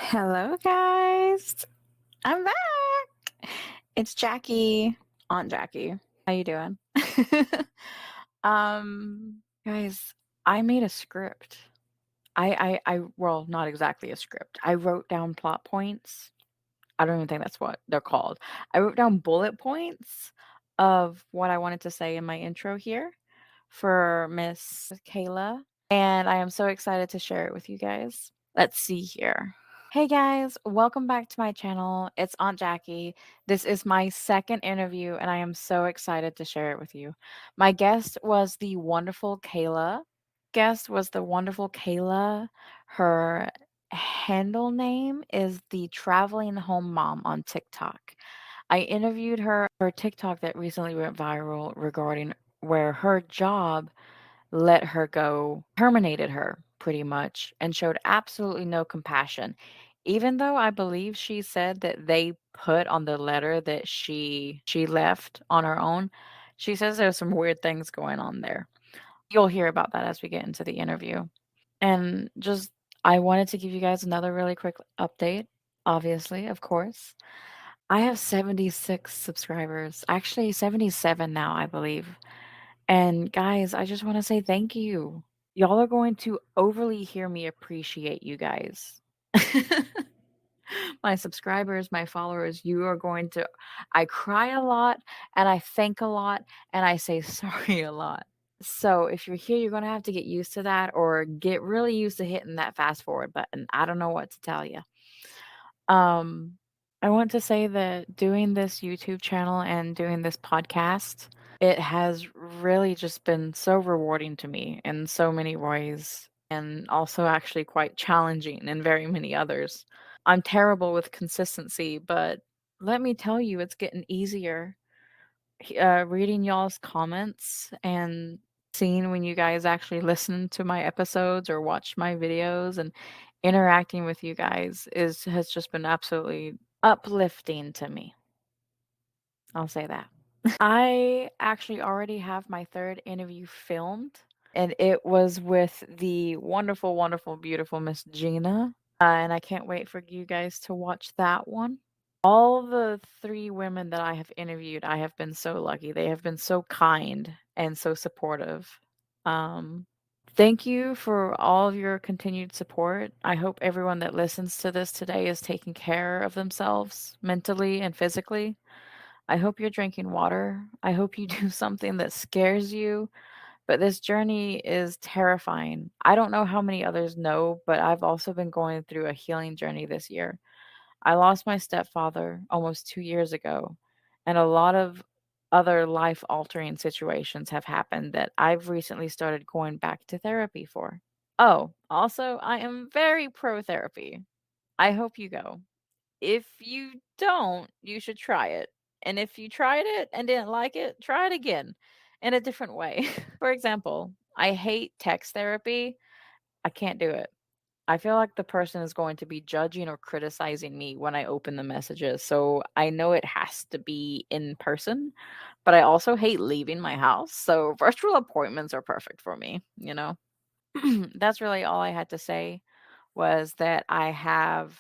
Hello, guys. I'm back. It's Jackie, Aunt Jackie. How you doing? Guys, I made a script. Well, not exactly a script. I wrote down plot points. I don't even think that's what they're called. I wrote down bullet points of what I wanted to say in my intro here for Miss Kayla, and I am so excited to share it with you guys. Let's see here. Hey guys, welcome back to my channel. It's Aunt Jackie. This is my second interview, and I am so excited to share it with you. My guest was the wonderful Kayla. Her handle name is the Traveling Home Mom on TikTok. I interviewed her TikTok that recently went viral regarding where her job let her go, terminated her pretty much, and showed absolutely no compassion. Even though I believe she said that they put on the letter that she left on her own, she says there's some weird things going on there. You'll hear about that as we get into the interview. And just I wanted to give you guys another really quick update, obviously, of course. I have 76 subscribers, actually 77 now, I believe. And guys, I just want to say thank you. Y'all are going to overly hear me appreciate you guys. My subscribers, my followers, you are going to. I cry a lot and I thank a lot and I say sorry a lot. So if you're here, you're going to have to get used to that or get really used to hitting that fast forward button. I don't know what to tell you. Um, I want to say that doing this YouTube channel and doing this podcast, it has really just been so rewarding to me in so many ways, and also actually quite challenging in very many others. I'm terrible with consistency, but let me tell you, it's getting easier. Reading y'all's comments and seeing when you guys actually listen to my episodes or watch my videos and interacting with you guys is has just been absolutely uplifting to me. I'll say that. I actually already have my third interview filmed, and it was with the wonderful, wonderful, beautiful Miss Gina. And I can't wait for you guys to watch that one. All the three women that I have interviewed, I have been so lucky. They have been so kind and so supportive. Um, Thank you for all of your continued support. I hope everyone that listens to this today is taking care of themselves mentally and physically. I hope you're drinking water. I hope you do something that scares you. But this journey is terrifying. I don't know how many others know, but I've also been going through a healing journey this year. I lost my stepfather almost 2 years ago, and a lot of other life altering situations have happened that I've recently started going back to therapy for. Oh, also, I am very pro therapy. I hope you go. If you don't, you should try it. And if you tried it and didn't like it, try it again in a different way. For example, I hate text therapy. I can't do it. I feel like the person is going to be judging or criticizing me when I open the messages. So I know it has to be in person, but I also hate leaving my house. So virtual appointments are perfect for me? That's really all I had to say was that I have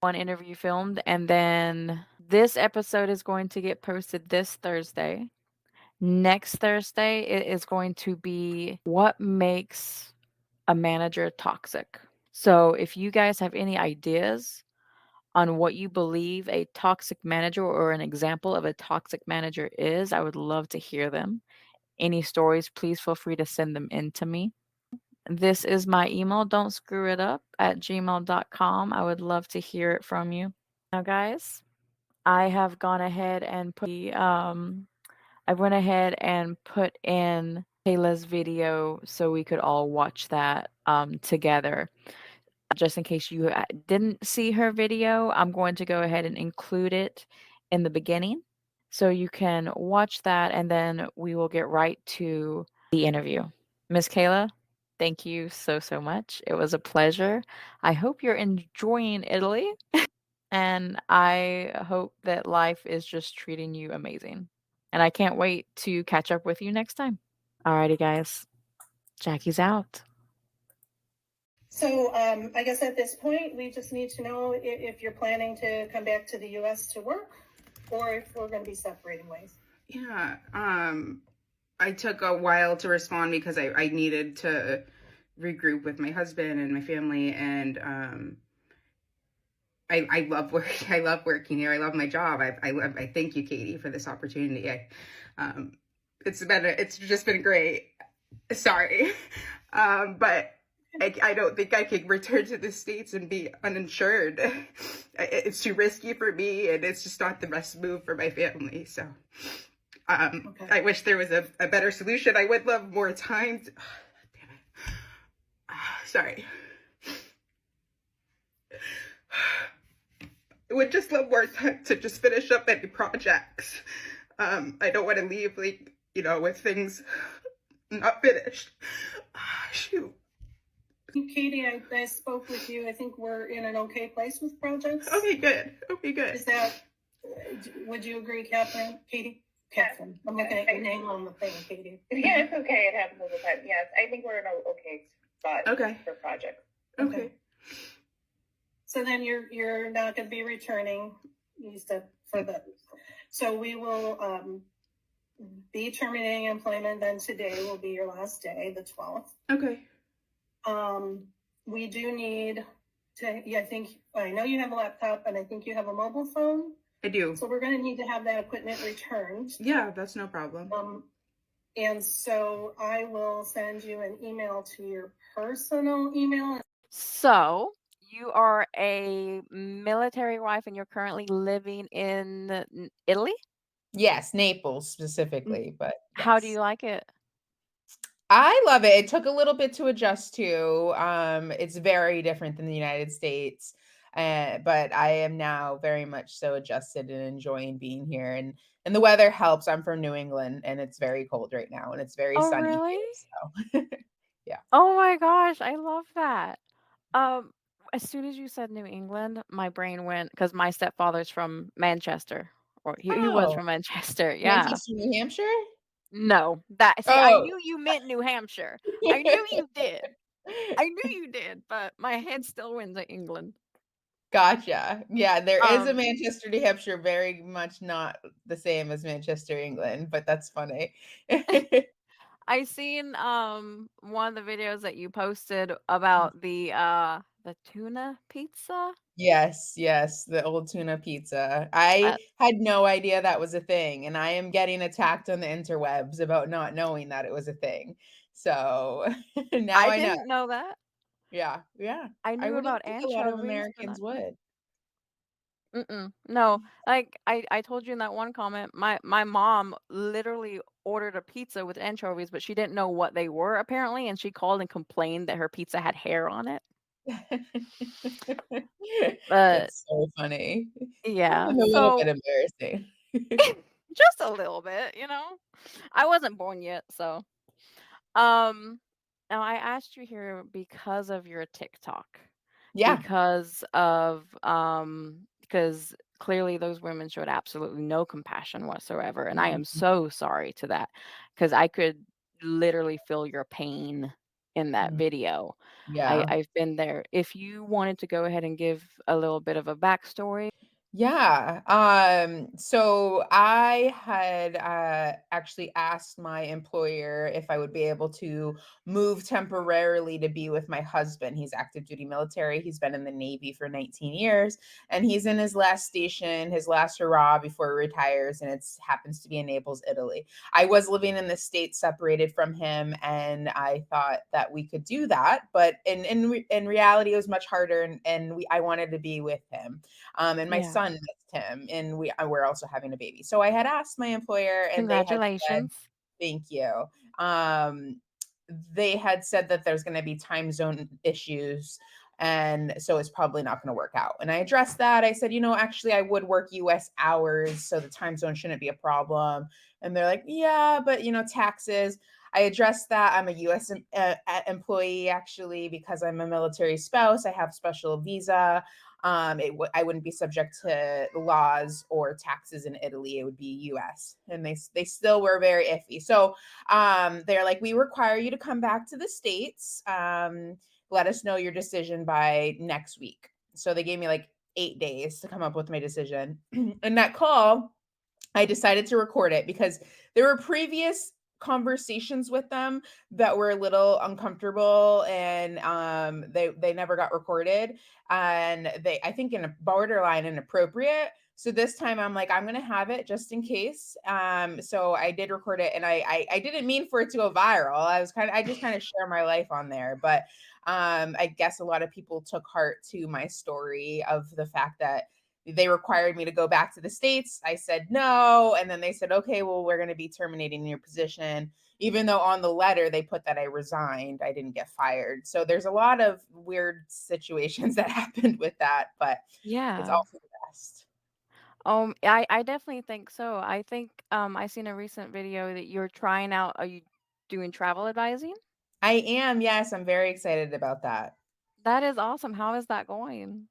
one interview filmed, and then this episode is going to get posted this Thursday. Next Thursday, it is going to be what makes a manager toxic. So, if you guys have any ideas on what you believe a toxic manager or an example of a toxic manager is, I would love to hear them. Any stories, please feel free to send them in to me. This is my email, don't screw it up, at gmail.com. I would love to hear it from you. Now, guys, I have gone ahead and I went ahead and put in Kayla's video so we could all watch that together. Just in case you didn't see her video, I'm going to go ahead and include it in the beginning so you can watch that and then we will get right to the interview. Miss Kayla, thank you so, so much. It was a pleasure. I hope you're enjoying Italy and I hope that life is just treating you amazing. And I can't wait to catch up with you next time. Alrighty, guys. Jackie's out. So I guess at this point, we just need to know if you're planning to come back to the U.S. to work, or if we're going to be separating ways. Yeah. I took a while to respond because I needed to regroup with my husband and my family, and I love working. I love working here. I love my job. I thank you, Katie, for this opportunity. Um, it's just been great. Sorry, but I don't think I can return to the States and be uninsured. It's too risky for me, and it's just not the best move for my family. So Okay. I wish there was a better solution. I would love more time. Damn it. Sorry. I would just love more time to just finish up any projects. I don't want to leave, like, with things not finished. Shoot. Katie, I spoke with you. I think we're in an okay place with projects. Okay, good. Okay, good. Is that, would you agree, Catherine? Katie? Catherine. I'm looking at your name on the thing, Katie. Yeah, it's okay. It happens all the time. Yes, I think we're in an okay spot for projects. Okay. So then you're not going to be returning. You said for the. So we will be terminating employment. Then today will be your last day, the 12th. Okay. We do need to. Yeah, I know you have a laptop, and I think you have a mobile phone. I do. So we're going to need to have that equipment returned. Yeah, that's no problem. And so I will send you an email to your personal email. So, you are a military wife and you're currently living in Italy? Yes, Naples Mm. specifically, but How do yes. you like it? I love it. It took a little bit to adjust to. It's very different than the United States, but I am now very much so adjusted and enjoying being here. And the weather helps. I'm from New England, and it's very cold right now, and it's very Oh, sunny really? here. So, yeah. Oh my gosh, I love that. Um, as soon as you said New England, my brain went because my stepfather's from Manchester, or he was Oh, from Manchester, yeah. Manchester, New Hampshire. No, that see, I Oh, knew you meant New Hampshire. I knew you did. I knew you did, but my head still went to England. gotcha. Yeah, there is a Um, Manchester, New Hampshire, very much not the same as Manchester, England, but that's funny. I seen one of the videos that you posted about the tuna pizza. Yes, yes, the old tuna pizza. I That had no idea that was a thing, and I am getting attacked on the interwebs about not knowing that it was a thing. So, now I I know. didn't know that. Yeah, yeah. I I knew wouldn't about think a lot of anchovies, but Americans not tuna. would. Mm-mm. No, like I told you in that one comment, my mom literally ordered a pizza with anchovies, but she didn't know what they were apparently, and she called and complained that her pizza had hair on it. But That's so funny. yeah, And a little bit so embarrassing. just a little bit, you know. I wasn't born yet, so um now I asked you here because of your TikTok. Yeah. Because clearly those women showed absolutely no compassion whatsoever, and I am Mhm. so sorry to that because I could literally feel your pain in that Mm, video. yeah. I've been there. If you wanted to go ahead and give a little bit of a backstory. Yeah. So I had actually asked my employer if I would be able to move temporarily to be with my husband. He's active duty military. He's been in the Navy for 19 years, and he's in his last station, his last hurrah before he retires, and it happens to be in Naples, Italy. I was living in the States separated from him, and I thought that we could do that, but in reality it was much harder, and I wanted to be with him. And my Yeah. son missed him, and we're also having a baby. So I had asked my employer, and they had said, Congratulations. "Thank you." Um, they had said that there's going to be time zone issues, and so it's probably not going to work out. And I addressed that. I said, actually, I would work U.S. hours, so the time zone shouldn't be a problem. And they're like, "Yeah, but taxes." I addressed that. I'm a U.S. Employee actually because I'm a military spouse. I have special visa. I wouldn't be subject to laws or taxes in Italy. It would be U.S. And they still were very iffy. So they're like, we require you to come back to the States. let us know your decision by next week. So they gave me like 8 days to come up with my decision. In that call, I decided to record it because there were previous conversations with them that were a little uncomfortable, and they never got recorded, and they, I think, in a borderline inappropriate. So this time I'm like, I'm gonna have it just in case. So I did record it, and I didn't mean for it to go viral. I just kind of share my life on there, but I guess a lot of people took heart to my story of the fact that they required me to go back to the States. I said no. And then they said, okay, well, we're going to be terminating your position. Even though on the letter they put that I resigned, I didn't get fired. So there's a lot of weird situations that happened with that, but it's Yeah. also the best. I definitely think so. I think I seen a recent video that you're trying out. Are you doing travel advising? I am. Yes, I'm very excited about that. That is awesome. How is that going?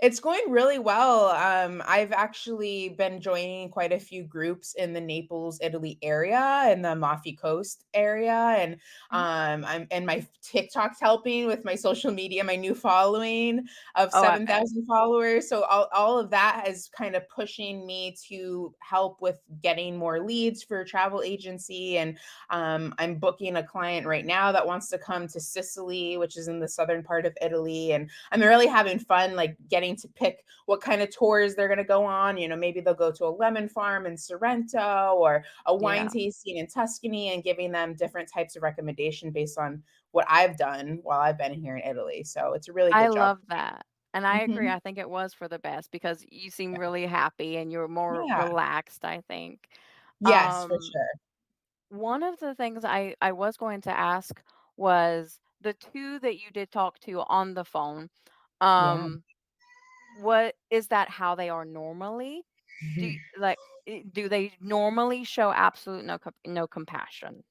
It's going really well. I've actually been joining quite a few groups in the Naples, Italy area and the Amalfi Coast area, and Mhm. my TikTok's helping with my social media, my new following of Oh, I bet. 7,000 followers. So all of that is kind of pushing me to help with getting more leads for a travel agency, and I'm booking a client right now that wants to come to Sicily, which is in the southern part of Italy, and I'm really having fun, like getting to pick what kind of tours they're going to go on. You know, maybe they'll go to a lemon farm in Sorrento or a wine Yeah. tasting in Tuscany, and giving them different types of recommendation based on what I've done while I've been here in Italy. So it's a really I good job love for that. And I me. agree. I think it was for the best because you seem really happy and you're more Yeah. relaxed, I think. Yes, for Um, sure. One of the things I was going to ask was the 2 that you did talk to on the phone, Yeah. um, what is that how they are normally? Like, do they normally show absolute no compassion?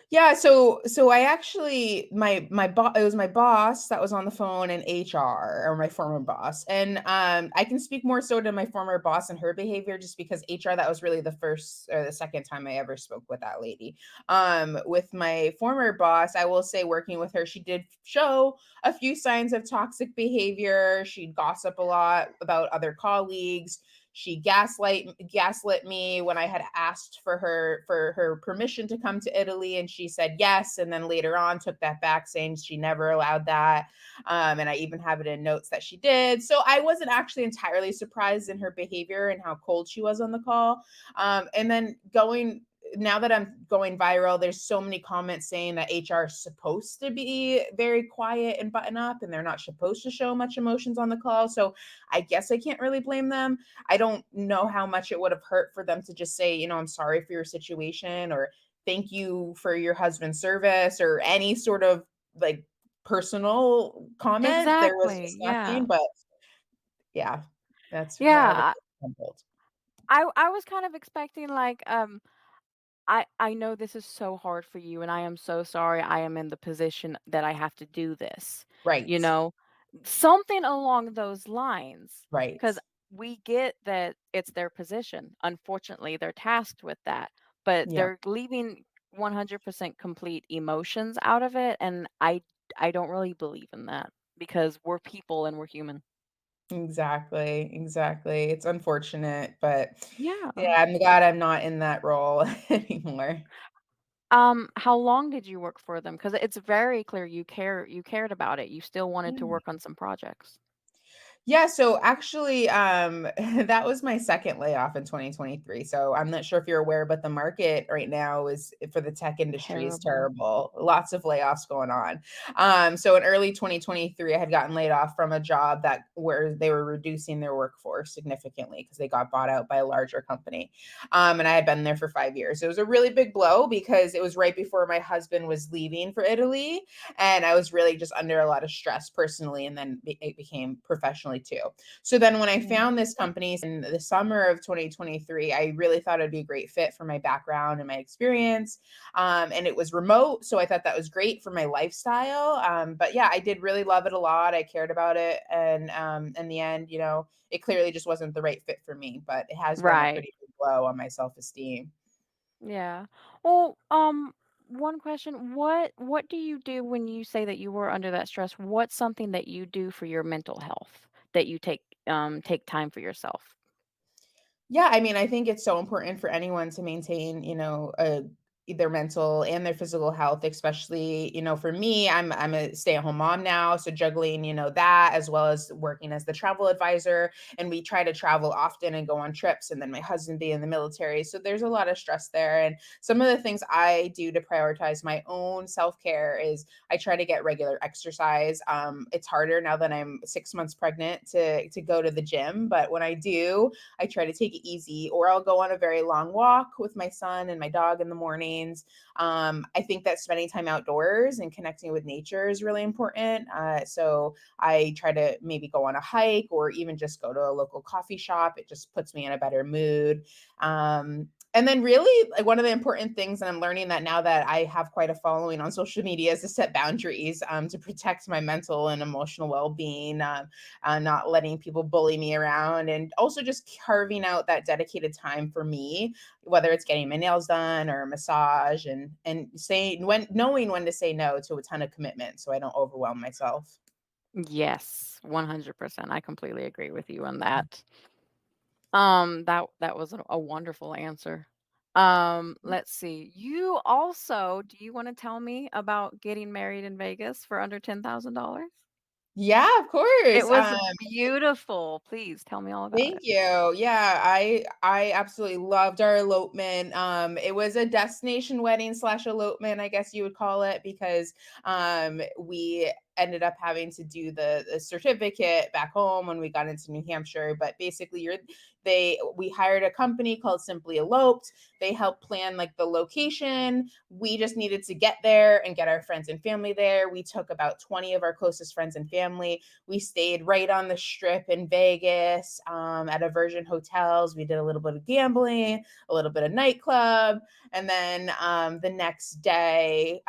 Yeah, so I actually, my boss, it was my boss that was on the phone, and HR, or my former boss. And I can speak more so to my former boss and her behavior, just because HR, that was really the first or the second time I ever spoke with that lady. With my former boss, I will say, working with her, she did show a few signs of toxic behavior. She'd gossip a lot about other colleagues. She gaslit me when I had asked for her permission to come to Italy, and she said yes, and then later on took that back, saying she never allowed that. And I even have it in notes that she did. So I wasn't actually entirely surprised in her behavior and how cold she was on the call. And then going now that I'm going viral, there's so many comments saying that HR is supposed to be very quiet and button up, and they're not supposed to show much emotions on the call. So I guess I can't really blame them. I don't know how much it would have hurt for them to just say, I'm sorry for your situation, or thank you for your husband's service, or any sort of like personal comment. There was Exactly, just yeah. nothing, but yeah, that's how the Yeah, unfold. I was kind of expecting, like, I know this is so hard for you, and I am so sorry I am in the position that I have to do this, you Right, know? Something along those lines, right. because we get that it's their position. Unfortunately, they're tasked with that, but Yeah, they're leaving 100% complete emotions out of it, and I don't really believe in that because we're people and we're human. exactly, exactly. It's unfortunate, but Yeah. yeah, I'm glad I'm not in that role anymore. How long did you work for them? Because it's very clear you cared about it. You still wanted to work on some projects. Yeah, so actually, that was my second layoff in 2023. So I'm not sure if you're aware, but the market right now is for the tech industry is Terrible. terrible. Lots of layoffs going on. So in early 2023, I had gotten laid off from a job that where they were reducing their workforce significantly because they got bought out by a larger company. And I had been there for 5 years. It was a really big blow because it was right before my husband was leaving for Italy, and I was really just under a lot of stress personally, and then it became professionally too. So then when I Yeah. found this company in the summer of 2023, I really thought it'd be a great fit for my background and my experience. And it was remote, so I thought that was great for my lifestyle. But yeah, I did really love it a lot. I cared about it, and in the end, it clearly just wasn't the right fit for me. But it has been a Right. pretty big blow on my self-esteem. Yeah. Well, one question, what do you do when you say that you were under that stress? What's something that you do for your mental health that you take time for yourself? Yeah, I mean, I think it's so important for anyone to maintain, their mental and their physical health, especially, for me, I'm a stay-at-home mom now, so juggling, that as well as working as the travel advisor, and we try to travel often and go on trips, and then my husband being in the military, so there's a lot of stress there. And some of the things I do to prioritize my own self-care is I try to get regular exercise. It's harder now that I'm 6 months pregnant to go to the gym, but when I do, I try to take it easy, or I'll go on a very long walk with my son and my dog in the mornings. I think that spending time outdoors and connecting with nature is really important. So I try to maybe go on a hike or even just go to a local coffee shop. It just puts me in a better mood. And then really like one of the important things, and I'm learning that now that I have quite a following on social media, is to set boundaries to protect my mental and emotional well-being. Not letting people bully me around, and also just carving out that dedicated time for me, whether it's getting my nails done or a massage, and saying when knowing when to say no to a ton of commitment so I don't overwhelm myself. Yes, 100%. I completely agree with you on that. That was a wonderful answer. Let's see. Do you want to tell me about getting married in Vegas for under $10,000? Yeah, of It course. was beautiful. Please tell me all about Thank it. you. Yeah, I absolutely loved our elopement. It was a destination wedding slash elopement, I guess you would call it, because we ended up having to do the certificate back home when we got into New Hampshire. But basically, we hired a company called Simply Eloped. They helped plan like the location. We just needed to get there and get our friends and family there. We took about 20 of our closest friends and family. We stayed right on the strip in Vegas, at a Virgin Hotels. We did a little bit of gambling, a little bit of nightclub. And then the next day,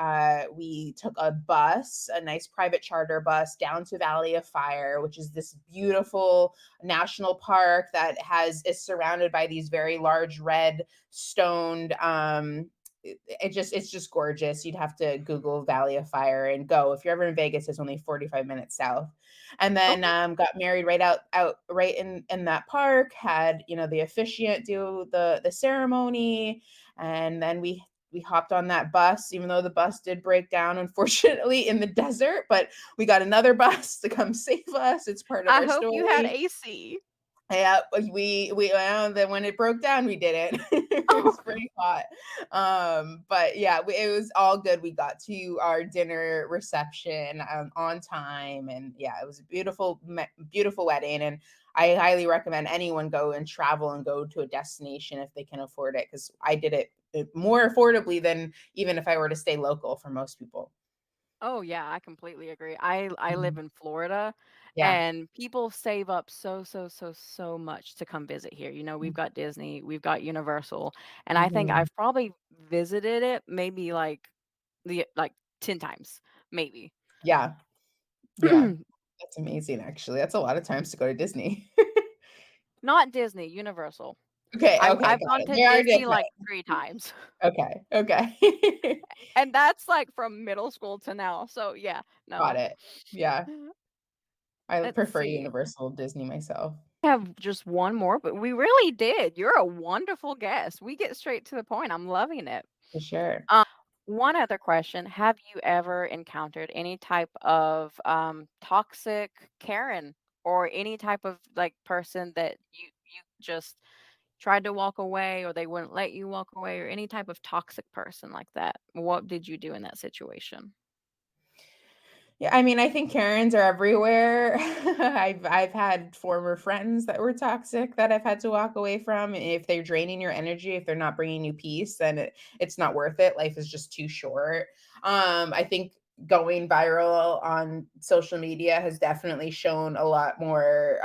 we took a bus, a nice private charter bus, down to Valley of Fire, which is this beautiful national park that is surrounded by these very large red stoned it's just gorgeous. You'd have to Google Valley of Fire and go. If you're ever in Vegas, it's only 45 minutes south. And then Okay. got married out right in that park, had, the officiant do the ceremony, and then we hopped on that bus, even though the bus did break down, unfortunately, in the desert, but we got another bus to come save us. It's part of I our hope you had story. AC. Yeah, we well, then when it broke down, we did it. It Oh, was pretty hot. But yeah, it was all good. We got to our dinner reception on time, and yeah, it was a beautiful wedding. And I highly recommend anyone go and travel and go to a destination if they can afford it, because I did it more affordably than even if I were to stay local for most people. oh yeah, I completely agree. I live Mhm. in Florida, Yeah. and people save up so much to come visit here. We've got Disney, we've got Universal, and I think Mhm. I've probably visited it maybe like 10 times, maybe. Yeah. Yeah. That's amazing, actually. That's a lot of times to go to Disney. Not Disney, Universal. Okay, okay, I've got gone it. to They are Disney like different. 3 times, Okay, okay. and that's like from middle school to now. So yeah, Got no. it. Yeah, I Let's prefer see. Universal Disney myself, Have just one more, but we really did. You're a wonderful guest. We get straight to the point. I'm loving it. for sure. Um, one other question. Have you ever encountered any type of toxic Karen or any type of like person that you just tried to walk away or they wouldn't let you walk away or any type of toxic person like that? What did you do in that situation? Yeah, I mean, I think Karens are everywhere. I've had former friends that were toxic that I've had to walk away from. If they're draining your energy, if they're not bringing you peace, then it's not worth it. Life is just too short. I think going viral on social media has definitely shown a lot more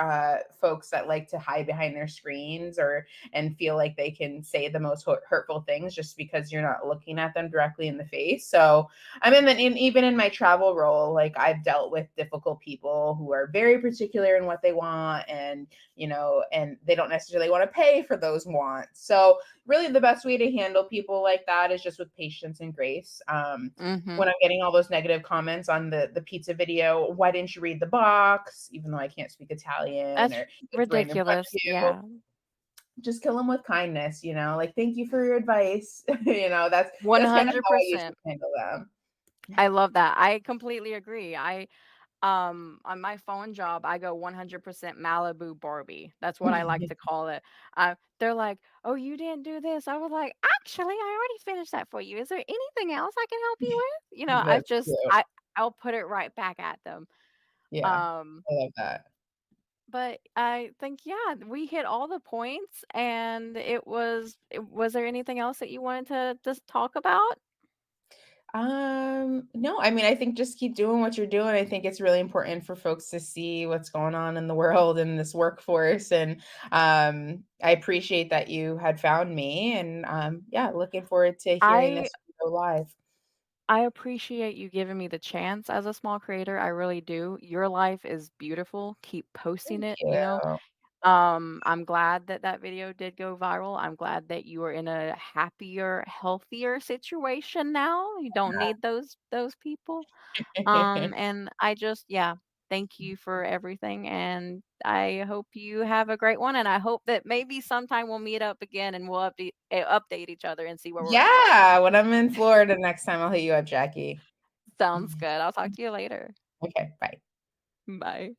folks that like to hide behind their screens or and feel like they can say the most hurtful things just because you're not looking at them directly in the face. So even in my travel role, like I've dealt with difficult people who are very particular in what they want, and and they don't necessarily want to pay for those wants. So really the best way to handle people like that is just with patience and grace. When Mhm. I'm getting all those negative comments on the pizza video, why didn't you read the box? Even though I can't speak Italian, That's or this random ridiculous. review, Yeah. just kill them with kindness, like, thank you for your advice. That's kind of how I usually 100%. handle them. I love that. I completely agree. On my phone job, I go 100% Malibu Barbie. That's what I like to call it. They're like, "Oh, you didn't do this." I was like, "Actually, I already finished that for you. Is there anything else I can help you with?" That's cute. I'll put it right back at them. Yeah, Um, I love that. but I think, yeah, we hit all the points, and was there anything else that you wanted to just talk about? No, I mean, I think just keep doing what you're doing. I think it's really important for folks to see what's going on in the world and this workforce. And I appreciate that you had found me. And yeah, looking forward to hearing I this go live. I appreciate you giving me the chance as a small creator. I really do. Your life is beautiful. Keep posting Thank it. you. I'm glad that that video did go viral. I'm glad that you are in a happier, healthier situation now. You don't need those people. And I just, yeah, thank you for everything, and I hope you have a great one, and I hope that maybe sometime we'll meet up again and we'll update each other and see where we're at. Yeah, when I'm in Florida next time, I'll hit you up, Jackie. Sounds good. I'll talk to you later. Okay, bye. Bye.